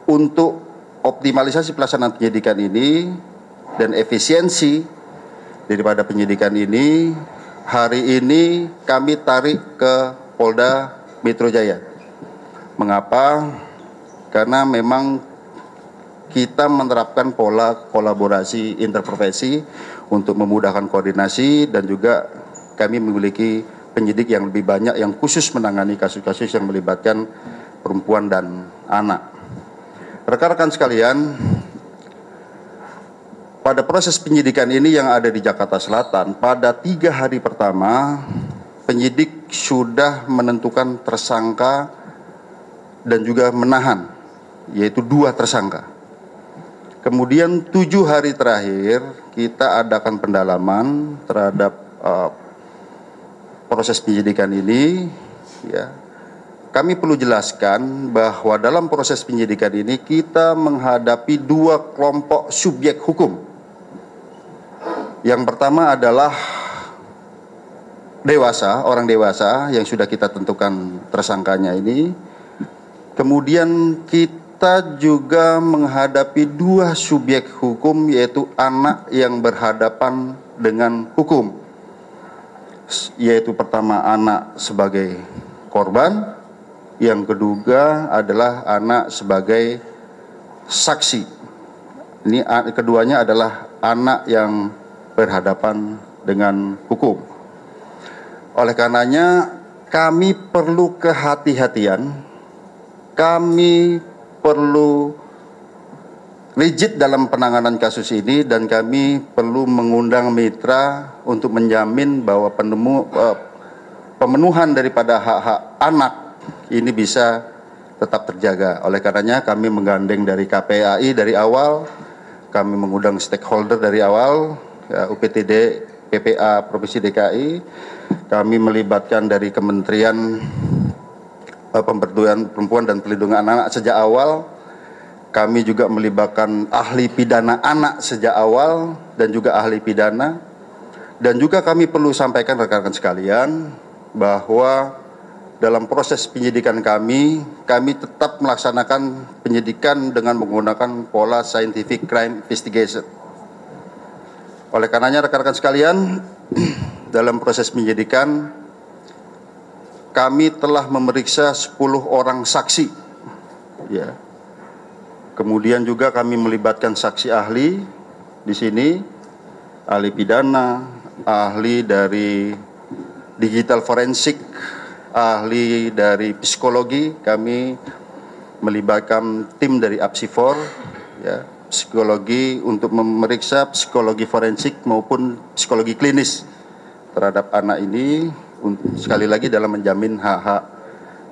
untuk optimalisasi pelaksanaan penyidikan ini dan efisiensi daripada penyidikan ini, hari ini kami tarik ke Polda Metro Jaya. Mengapa? Karena memang kita menerapkan pola kolaborasi interprofesi untuk memudahkan koordinasi, dan juga kami memiliki penyidik yang lebih banyak yang khusus menangani kasus-kasus yang melibatkan perempuan dan anak. Rekan-rekan sekalian, pada proses penyidikan ini yang ada di Jakarta Selatan, pada 3 hari pertama, penyidik sudah menentukan tersangka dan juga menahan, yaitu 2 tersangka. Kemudian 7 hari terakhir, kita adakan pendalaman terhadap proses penyidikan ini, ya. Kami perlu jelaskan bahwa dalam proses penyidikan ini kita menghadapi 2 kelompok subjek hukum. Yang pertama adalah dewasa, orang dewasa yang sudah kita tentukan tersangkanya ini. Kemudian kita juga menghadapi 2 subjek hukum, yaitu anak yang berhadapan dengan hukum. Yaitu pertama anak sebagai korban, yang kedua adalah anak sebagai saksi. Ini keduanya adalah anak yang berhadapan dengan hukum. Oleh karenanya kami perlu kehati-hatian, kami perlu rigid dalam penanganan kasus ini, dan kami perlu mengundang mitra untuk menjamin bahwa pemenuhan daripada hak-hak anak ini bisa tetap terjaga. Oleh karenanya kami menggandeng dari KPAI dari awal, kami mengundang stakeholder dari awal, ya, UPTD, PPA Provinsi DKI, kami melibatkan dari Kementerian Pemberdayaan Perempuan dan Perlindungan Anak sejak awal, kami juga melibatkan ahli pidana anak sejak awal dan juga ahli pidana, dan juga kami perlu sampaikan rekan-rekan sekalian bahwa dalam proses penyidikan kami tetap melaksanakan penyidikan dengan menggunakan pola scientific crime investigation. Oleh karenanya rekan-rekan sekalian, dalam proses penyidikan kami telah memeriksa 10 orang saksi, ya. Kemudian juga kami melibatkan saksi ahli di sini, ahli pidana, ahli dari digital forensik, ahli dari psikologi. Kami melibatkan tim dari APSIFOR, ya, psikologi untuk memeriksa psikologi forensik maupun psikologi klinis terhadap anak ini, sekali lagi dalam menjamin hak-hak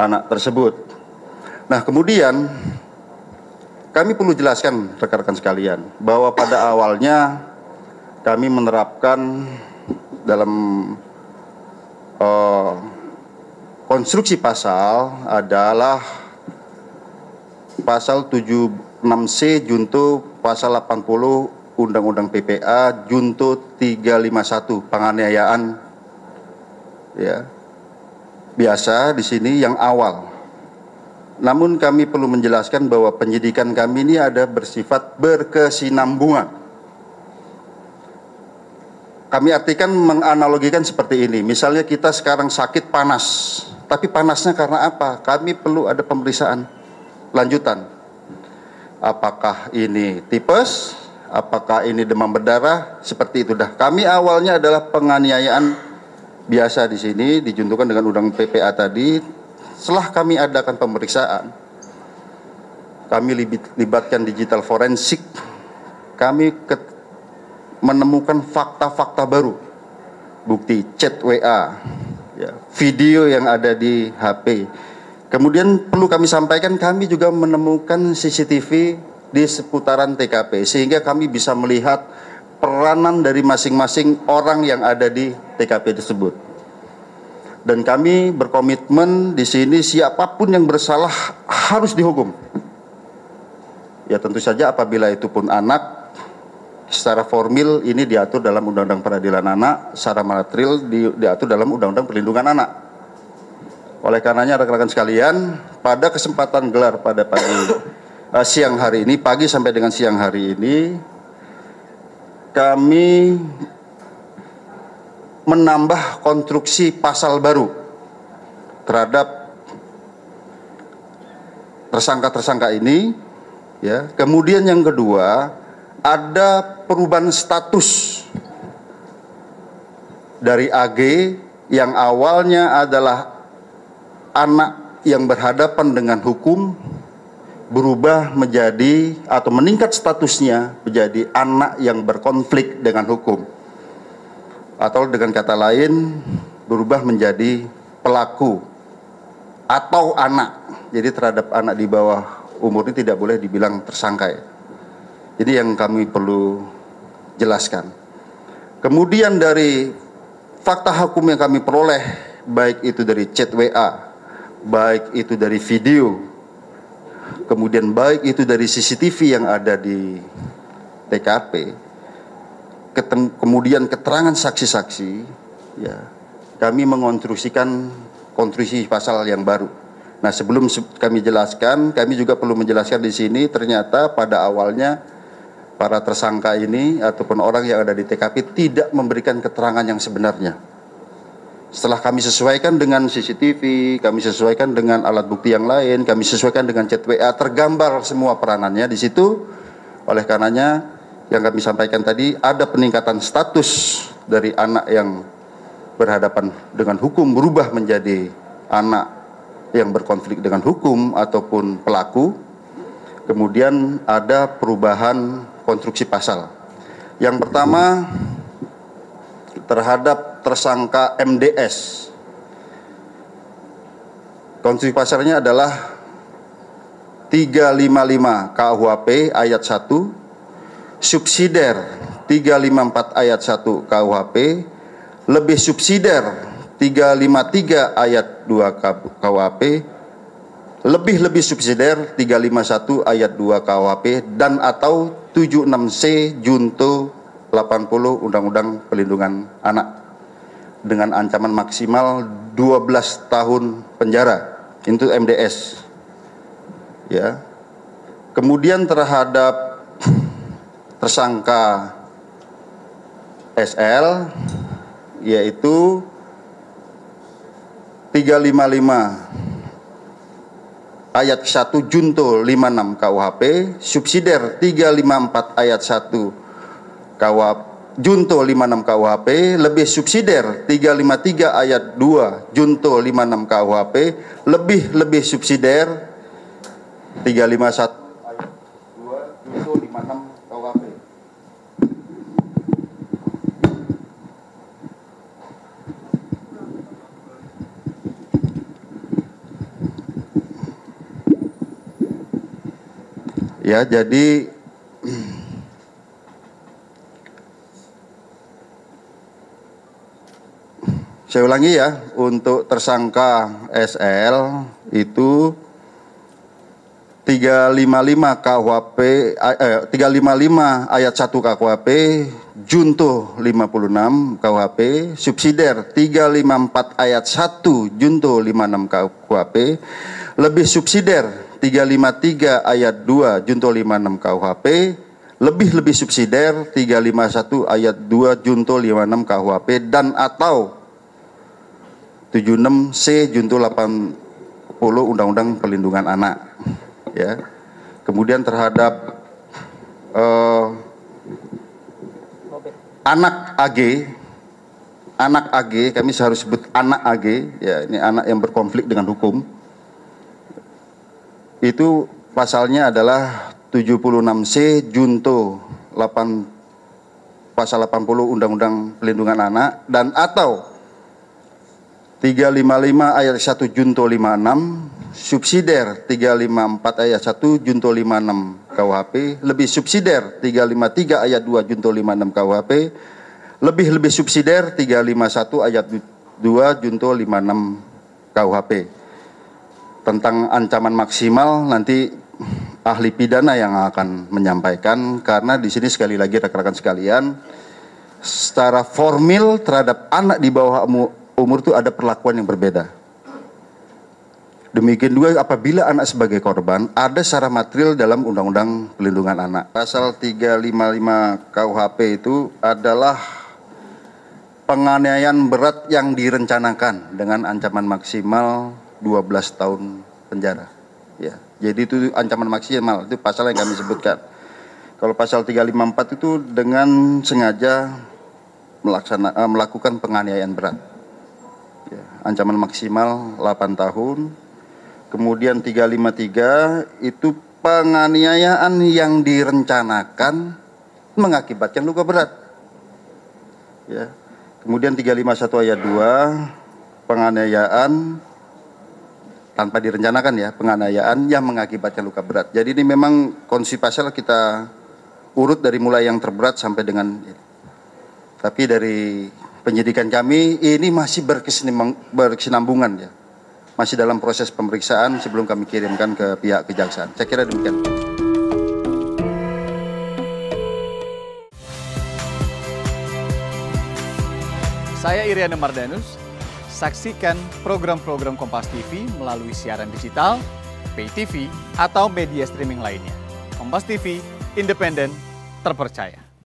anak tersebut. Nah, kemudian kami perlu jelaskan rekan-rekan sekalian bahwa pada awalnya kami menerapkan dalam konstruksi pasal adalah pasal 76C junto pasal 80 Undang-Undang PPA junto 351 penganiayaan, ya. Biasa di sini yang awal. Namun kami perlu menjelaskan bahwa penyidikan kami ini ada bersifat berkesinambungan. Kami artikan menganalogikan seperti ini. Misalnya kita sekarang sakit panas, tapi panasnya karena apa? Kami perlu ada pemeriksaan lanjutan. Apakah ini tipes? Apakah ini demam berdarah? Seperti itu dah. Kami awalnya adalah penganiayaan biasa di sini, dijuntukan dengan undang PPA tadi. Setelah kami adakan pemeriksaan, kami libatkan digital forensik, kami menemukan fakta-fakta baru, bukti chat WA, ya, video yang ada di HP. Kemudian perlu kami sampaikan, kami juga menemukan CCTV di seputaran TKP, sehingga kami bisa melihat peranan dari masing-masing orang yang ada di TKP tersebut. Dan kami berkomitmen di sini siapapun yang bersalah harus dihukum. Ya tentu saja apabila itu pun anak, secara formil ini diatur dalam Undang-Undang Peradilan Anak, secara material diatur dalam Undang-Undang Perlindungan Anak. Oleh karenanya rekan-rekan sekalian, pada kesempatan gelar pada pagi siang hari ini, pagi sampai dengan siang hari ini, kami menambah konstruksi pasal baru terhadap tersangka-tersangka ini, ya. Kemudian yang kedua, ada perubahan status dari AG yang awalnya adalah anak yang berhadapan dengan hukum, berubah menjadi atau meningkat statusnya menjadi anak yang berkonflik dengan hukum, atau dengan kata lain berubah menjadi pelaku atau anak. Jadi terhadap anak di bawah umur ini tidak boleh dibilang tersangka, ya. Jadi yang kami perlu jelaskan. Kemudian dari fakta hukum yang kami peroleh, baik itu dari chat WA, baik itu dari video, kemudian baik itu dari CCTV yang ada di TKP, kemudian keterangan saksi-saksi, ya, kami mengonstruksikan konstruksi pasal yang baru. Nah, sebelum kami jelaskan, kami juga perlu menjelaskan di sini, ternyata pada awalnya para tersangka ini ataupun orang yang ada di TKP tidak memberikan keterangan yang sebenarnya. Setelah kami sesuaikan dengan CCTV, kami sesuaikan dengan alat bukti yang lain, kami sesuaikan dengan chat WA, tergambar semua peranannya di situ. Oleh karenanya, yang kami sampaikan tadi, ada peningkatan status dari anak yang berhadapan dengan hukum berubah menjadi anak yang berkonflik dengan hukum ataupun pelaku. Kemudian ada perubahan konstruksi pasal. Yang pertama, terhadap tersangka MDS. Konstruksi pasalnya adalah 355 KUHP ayat 1, subsidiar 354 ayat 1 KUHP, lebih subsidiar 353 ayat 2 KUHP, lebih subsidiar 351 ayat 2 KUHP, dan atau 76C junto 80 Undang-Undang Perlindungan Anak dengan ancaman maksimal 12 tahun penjara. Itu MDS. Ya. Kemudian terhadap tersangka SL, yaitu 355 ayat 1 junto 56 KUHP, subsidiar 354 ayat 1 KUHP junto 56 KUHP, lebih subsidiar 353 ayat 2 junto 56 KUHP, lebih subsidiar 351 ayat 2 junto 56 KUHP. Ya, jadi saya ulangi ya, untuk tersangka SL itu 355 KUHP 355 ayat 1 KUHP junto 56 KUHP, subsidiar 354 ayat 1 junto 56 KUHP, lebih subsidiar 353 ayat 2 junto 56 KUHP, lebih subsidiar 351 ayat 2 junto 56 KUHP, dan atau 76C junto 80 Undang-Undang Perlindungan Anak. Ya. Kemudian terhadap anak AG, kami harus sebut anak AG, ya, ini anak yang berkonflik dengan hukum. Itu pasalnya adalah 76C junto pasal 80 Undang-Undang Perlindungan Anak, dan atau 355 ayat 1 junto 56, subsidiar 354 ayat 1 junto 56 KUHP, lebih subsidiar 353 ayat 2 junto 56 KUHP, lebih subsidiar 351 ayat 2 junto 56 KUHP. Tentang ancaman maksimal nanti ahli pidana yang akan menyampaikan, karena di sini sekali lagi rekan-rekan sekalian, secara formil terhadap anak di bawah umur itu ada perlakuan yang berbeda. Demikian juga apabila anak sebagai korban, ada secara material dalam Undang-Undang Perlindungan Anak. Pasal 355 KUHP itu adalah penganiayaan berat yang direncanakan dengan ancaman maksimal 12 tahun penjara. Ya, jadi itu ancaman maksimal, itu pasal yang kami sebutkan. Kalau pasal 354 itu dengan sengaja melakukan penganiayaan berat. Ya, ancaman maksimal 8 tahun. Kemudian 353 itu penganiayaan yang direncanakan mengakibatkan luka berat. Ya. Kemudian 351 ayat 2 penganiayaan tanpa direncanakan ya, penganiayaan yang mengakibatkan luka berat. Jadi ini memang konsep pasal kita urut dari mulai yang terberat sampai dengan ini. Tapi dari penyidikan kami ini masih berkesinambungan ya. Masih dalam proses pemeriksaan sebelum kami kirimkan ke pihak kejaksaan. Saya kira demikian. Saya Iriana Mardanus. Saksikan program-program Kompas TV melalui siaran digital, pay TV, atau media streaming lainnya. Kompas TV, independen, terpercaya.